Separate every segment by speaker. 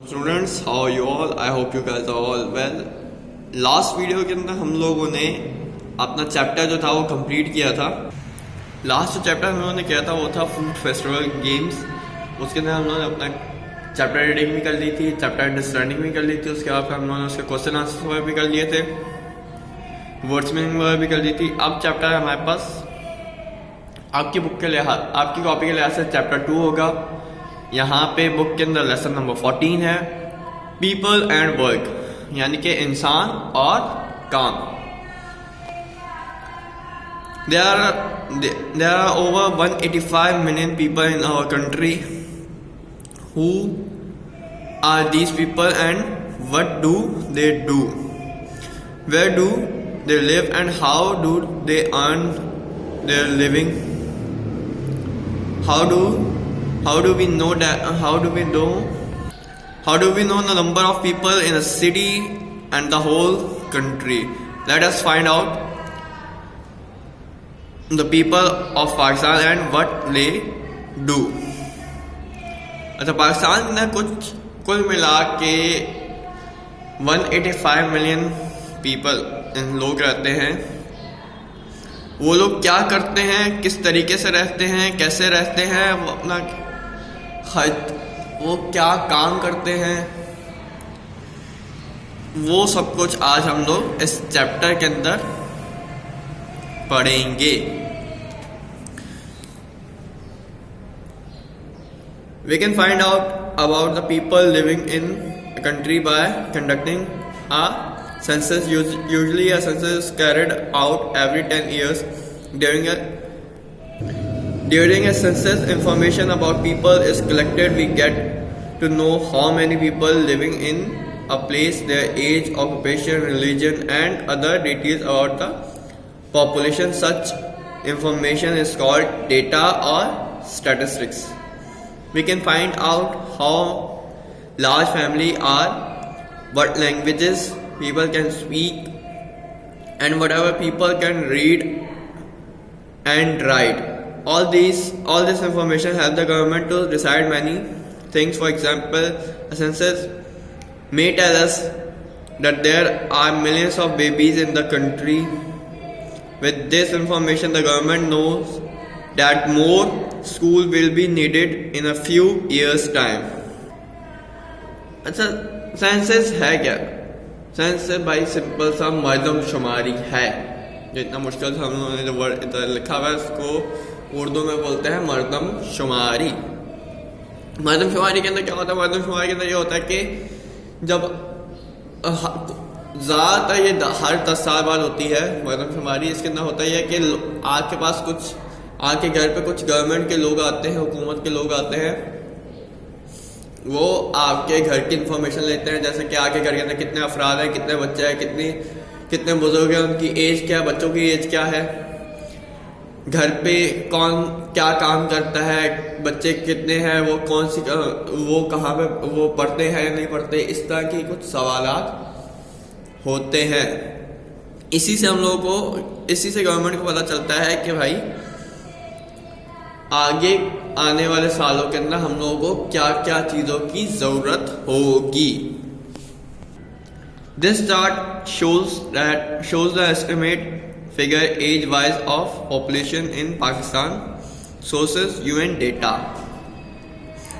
Speaker 1: Students, how you all? I hope you guys are all well. Last video के अंदर हम लोगों ने अपना चैप्टर जो था वो कंप्लीट किया था। लास्ट जो चैप्टर हम लोगों ने किया था वो था फूड फेस्टिवल गेम्स। उसके अंदर हम लोगों ने अपना चैप्टर रीडिंग भी कर ली थी, चैप्टर अंडरस्टैंडिंग भी कर ली थी। उसके बाद हम लोगों ने उसके क्वेश्चन आंसर वगैरह भी कर लिए थे, वर्ड्स मीनिंग वगैरह भी कर ली थी। अब चैप्टर है हमारे पास आपकी बुक के लिहाज, आपकी कॉपी के लिहाज से चैप्टर 2 होगा। यहाँ पे बुक के अंदर लेसन नंबर 14 है, पीपल एंड वर्क, यानी कि इंसान और काम। There are over 185 million people in our country. Who are these people and what do they do? Where do they live and how do they earn their living? How do we know that? How do we know the number of people in a city and the whole country? Let us find out the people of Pakistan and what they do. अच्छा, पाकिस्तान में कुल मिला के 185 million people लोग रहते हैं। वो लोग क्या करते हैं, किस तरीके से रहते हैं, कैसे रहते हैं, वो अपना वो क्या काम करते हैं, वो सब कुछ आज हम लोग इस चैप्टर के अंदर पढ़ेंगे। We can find out about the people living in a country by conducting a census. Usually a census is carried out every 10 years. During a census, information about people is collected. We get to know how many people living in a place, their age, occupation, religion, and other details about the population. Such information is called data or statistics. We can find out how large family are, what languages people can speak, and whatever people can read and write. All this information help the government to decide many things. For example, a census may tell us that there are millions of babies in the country. With this information, the government knows that more school will be needed in a few years time. अच्छा, census है क्या? Census भाई simple सा मर्दमशुमारी है। जो इतना मुश्किल से हम लोगों ने जो वर्ड इधर लिखा हुआ है उसको उर्दू में बोलते हैं मर्दमशुमारी। मर्दमशुमारी के अंदर क्या होता है? मर्दमशुमारी के अंदर ये होता है कि जब ज़्यादातर ये हर 10 साल बाद होती है मर्दमशुमारी। इसके अंदर होता है कि आपके घर पे कुछ गवर्नमेंट के लोग आते हैं, हुकूमत के लोग आते हैं, वो आपके घर की इंफॉर्मेशन लेते हैं। जैसे कि आपके घर के अंदर कितने अफराद हैं, कितने बच्चे हैं, कितने बुजुर्ग हैं, उनकी एज क्या है, बच्चों की एज क्या है, घर पे कौन क्या काम करता है, बच्चे कितने हैं, वो कहाँ पे वो पढ़ते हैं या नहीं पढ़ते। इस तरह की कुछ सवालात होते हैं। इसी से गवर्नमेंट को पता चलता है कि भाई आगे आने वाले सालों के अंदर हम लोगों को क्या क्या चीज़ों की ज़रूरत होगी। This chart shows the estimate figure age wise of population in Pakistan. Sources UN data.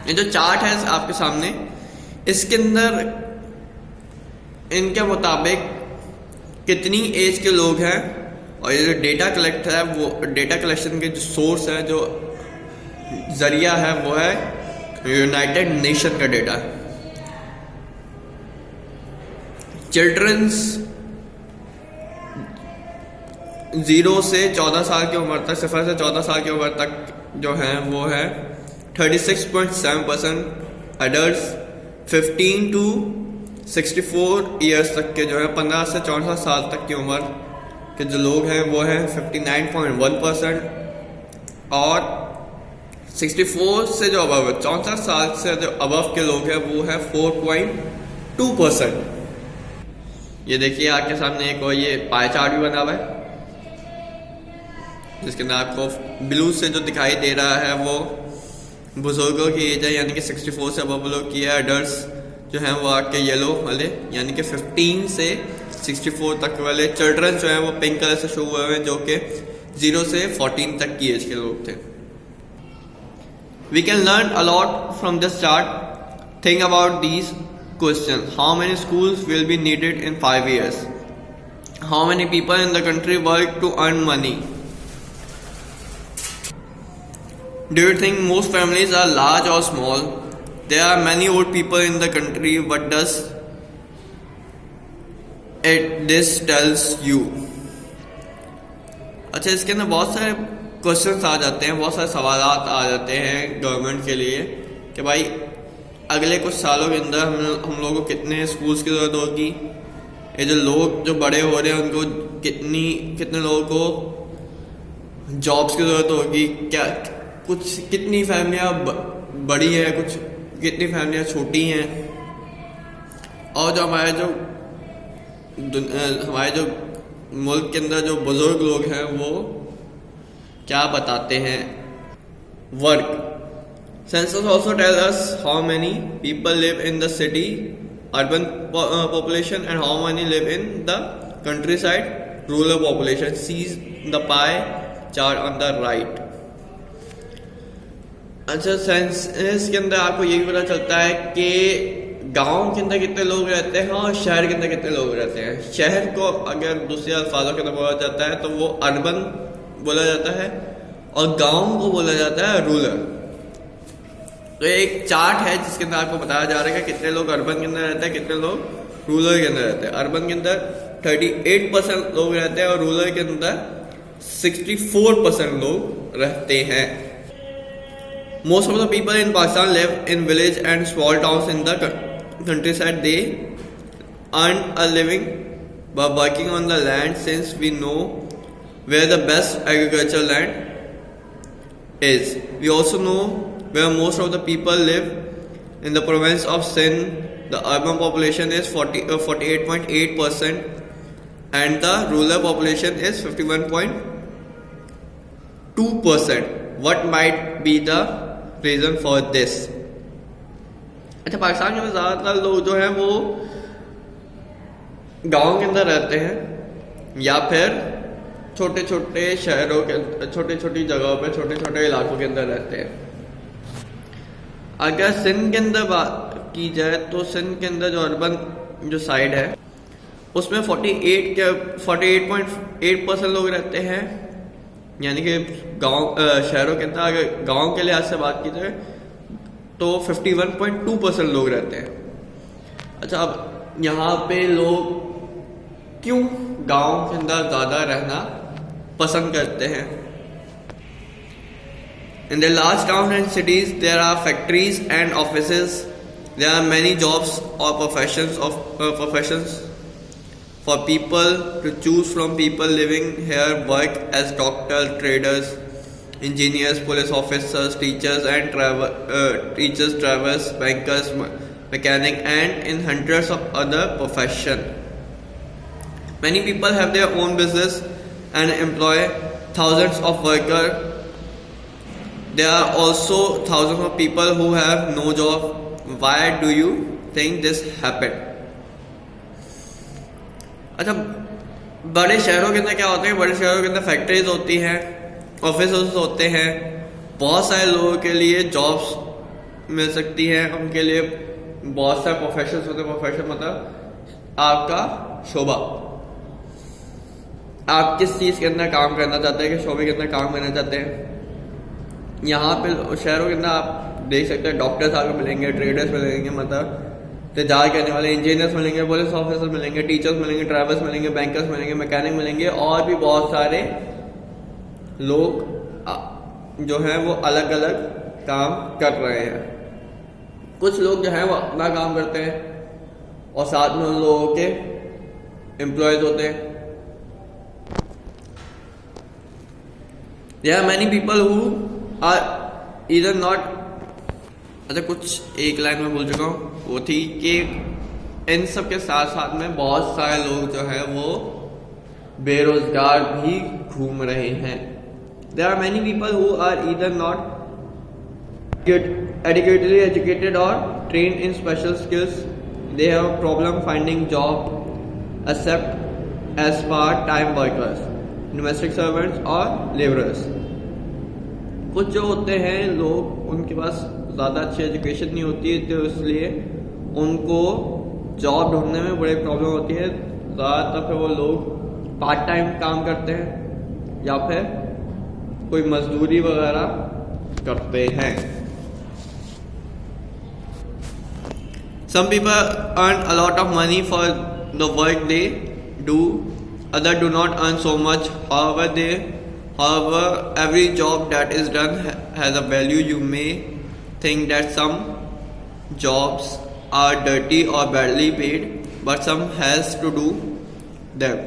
Speaker 1: ये जो चार्ट है आपके सामने, इसके अंदर इनके मुताबिक कितनी एज के लोग हैं, और ये जो डेटा कलेक्ट है वो डेटा कलेक्शन के जो सोर्स है, जो जरिया है, वो है यूनाइटेड नेशन का डेटा। चिल्ड्रंस 0 से 14 साल की उम्र तक, 0 से 14 साल की उम्र तक जो है वो है 36.7%। एडल्ट्स 15 to 64 ईयर्स तक के जो है 15 से 64 साल तक की उम्र के जो लोग हैं वो हैं 59.1%। और 64 से जो अबव, 64 साल से जो अबव के लोग हैं वो है 4.2%। ये देखिए आपके सामने एक और ये पाई चार्ट भी बना हुआ है, जिसके अंदर आपको ब्लू से जो दिखाई दे रहा है वो बुजुर्गों की एज है, यानी कि 64 से अबव लोग की है। एडल्ट्स जो हैं वो आके येलो वाले, यानी कि 15 से 64 तक वाले चिल्ड्रन जो हैं वो पिंक कलर से शो हुए हैं, जो कि 0 से 14 तक की एज के लोग थे। We can learn a lot from this chart. Think about these questions. How many schools will be needed in 5 years? How many people in the country work to earn money? Do you think most families are large or small? There are many old people in the country. What does this tells you? अच्छा, इसके अंदर बहुत सारे questions आ जाते हैं, बहुत सारे सवाल आ जाते हैं गवर्नमेंट के लिए कि भाई अगले कुछ सालों के अंदर हम लोगों को कितने स्कूल्स की ज़रूरत होगी, ये जो लोग जो बड़े हो रहे हैं उनको कितने लोगों को जॉब्स की ज़रूरत होगी, क्या कुछ कितनी फैमिलियाँ बड़ी हैं, कुछ कितनी फैमिलियाँ छोटी हैं, और जो हमारे जो मुल्क के अंदर जो बुजुर्ग लोग हैं वो क्या बताते हैं। Work census also tell us how many people live in the city urban population and how many live in the countryside rural population. Sees the pie chart on the right. अच्छा, census के अंदर आपको ये भी पता चलता है कि गांव के अंदर कितने लोग रहते हैं और शहर के अंदर कितने लोग रहते हैं। शहर को अगर दूसरे अल्फाजों के अंदर बोला जाता है तो वो अर्बन बोला जाता है और गांव को बोला जाता है रूरल। तो एक चार्ट है जिसके अंदर आपको बताया जा रहा है कि कितने लोग अर्बन के अंदर रहते हैं, कितने लोग रूरल के अंदर रहते हैं। अर्बन के अंदर 38% लोग रहते हैं और रूरल के अंदर 64% लोग रहते हैं। Most of the people in Pakistan live in village and small towns in the countryside. They earn a living by working on the land, since we know where the best agricultural land is. We also know where most of the people live. In the province of Sindh, the urban population is 48.8% and the rural population is 51.2%. What might be the reason for this? अच्छा, पाकिस्तान के ज़्यादातर लोग जो हैं वो गांव के अंदर रहते हैं या फिर छोटे छोटे शहरों के छोटी छोटी जगहों पे छोटे छोटे इलाकों के अंदर रहते हैं। अगर सिंध के अंदर बात की जाए तो सिंध के अंदर जो अर्बन जो साइड है उसमें 48.8% लोग रहते हैं, यानी कि शहरों के अंदर अगर गांव के लिहाज से बात की जाए तो 51.2% लोग रहते हैं। अच्छा, अब यहाँ पे लोग क्यों गांव के अंदर ज़्यादा रहना पसंद करते हैं? In the large towns and cities there are factories and offices. There are many jobs or professions for people to choose from. People living here work as doctors, traders, engineers, police officers, teachers, and drivers, bankers, mechanics, and in hundreds of other professions. Many people have their own business and employ thousands of workers. There are also thousands of people who have no job. Why do you think this happened? अच्छा, बड़े शहरों के अंदर क्या होते हैं? बड़े शहरों के अंदर फैक्ट्रीज होती हैं, ऑफिस होते हैं, बहुत सारे लोगों के लिए जॉब्स मिल सकती हैं, उनके लिए बहुत सारे प्रोफेशंस होते हैं। प्रोफेशन मतलब आपका शोबा, आप किस चीज़ के अंदर काम करना चाहते हैं, किस शोबे के अंदर काम करना चाहते हैं। यहाँ पे शहरों के अंदर आप देख सकते हैं डॉक्टर्स आपको मिलेंगे, ट्रेडर्स मिलेंगे, मतलब तजारत करने वाले इंजीनियर्स मिलेंगे, पुलिस ऑफिसर मिलेंगे, टीचर्स मिलेंगे, ड्राइवर्स मिलेंगे, बैंकर्स मिलेंगे, मैकेनिक मिलेंगे, और भी बहुत सारे लोग जो हैं वो अलग अलग काम कर रहे हैं। कुछ लोग जो हैं वो अपना काम करते हैं और साथ में उन लोगों के एम्प्लॉयज होते हैं। There are many people who are either not, अच्छा कुछ एक लाइन में बोल चुका हूँ, वो थी कि इन सब के साथ साथ में बहुत सारे लोग जो है वो बेरोजगार भी घूम रहे हैं। There are many people who are either not adequately educated or trained in special skills they have a problem finding job except as part-time workers, domestic servants और laborers. कुछ जो होते हैं लोग, उनके पास ज़्यादा अच्छी एजुकेशन नहीं होती है, तो इसलिए उनको जॉब ढूंढने में बड़ी प्रॉब्लम होती है. ज़्यादातर फिर वो लोग पार्ट टाइम काम करते हैं या फिर कोई मजदूरी वगैरह करते हैं. Some people earn a lot of money for the work they do. Others do not earn so much. However, every job that is done has a value. You may think that some jobs are dirty or badly paid, but some has to do them.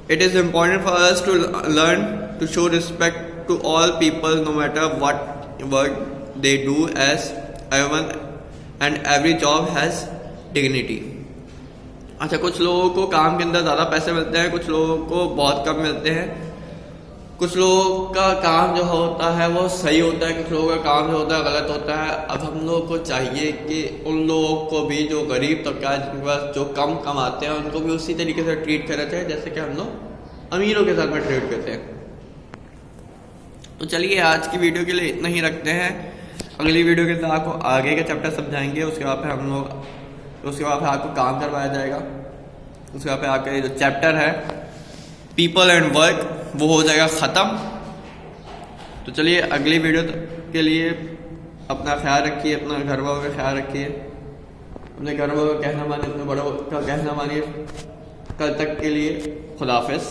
Speaker 1: It is important for us to learn to show respect to all people, no matter what work they do, as everyone and every job has dignity. अच्छा, कुछ लोगों को काम के अंदर ज़्यादा पैसे मिलते हैं, कुछ लोगों को बहुत कम मिलते हैं. कुछ लोगों का काम जो होता है वो सही होता है, कुछ लोगों का काम जो होता है गलत होता है. अब हम लोगों को चाहिए कि उन लोगों को भी, जो गरीब तबका है, जिनके पास जो कम कमाते हैं, उनको भी उसी तरीके से ट्रीट करना चाहिए जैसे कि हम लोग अमीरों के साथ में ट्रीट करते हैं. तो चलिए आज की वीडियो के लिए इतना ही रखते हैं. अगली वीडियो के अंदर आपको आगे के चैप्टर समझाएंगे. उसके बाद आपको काम करवाया जाएगा. उसके बाद आपका जो चैप्टर है पीपल एंड वर्क वो हो जाएगा ख़त्म. तो चलिए अगली वीडियो के लिए अपना ख्याल रखिए, अपना घर वालों का ख्याल रखिए, अपने घर वालों का कहना मानिए, अपने बड़ों का कहना मानिए. कल तक के लिए खुदा हाफिज़.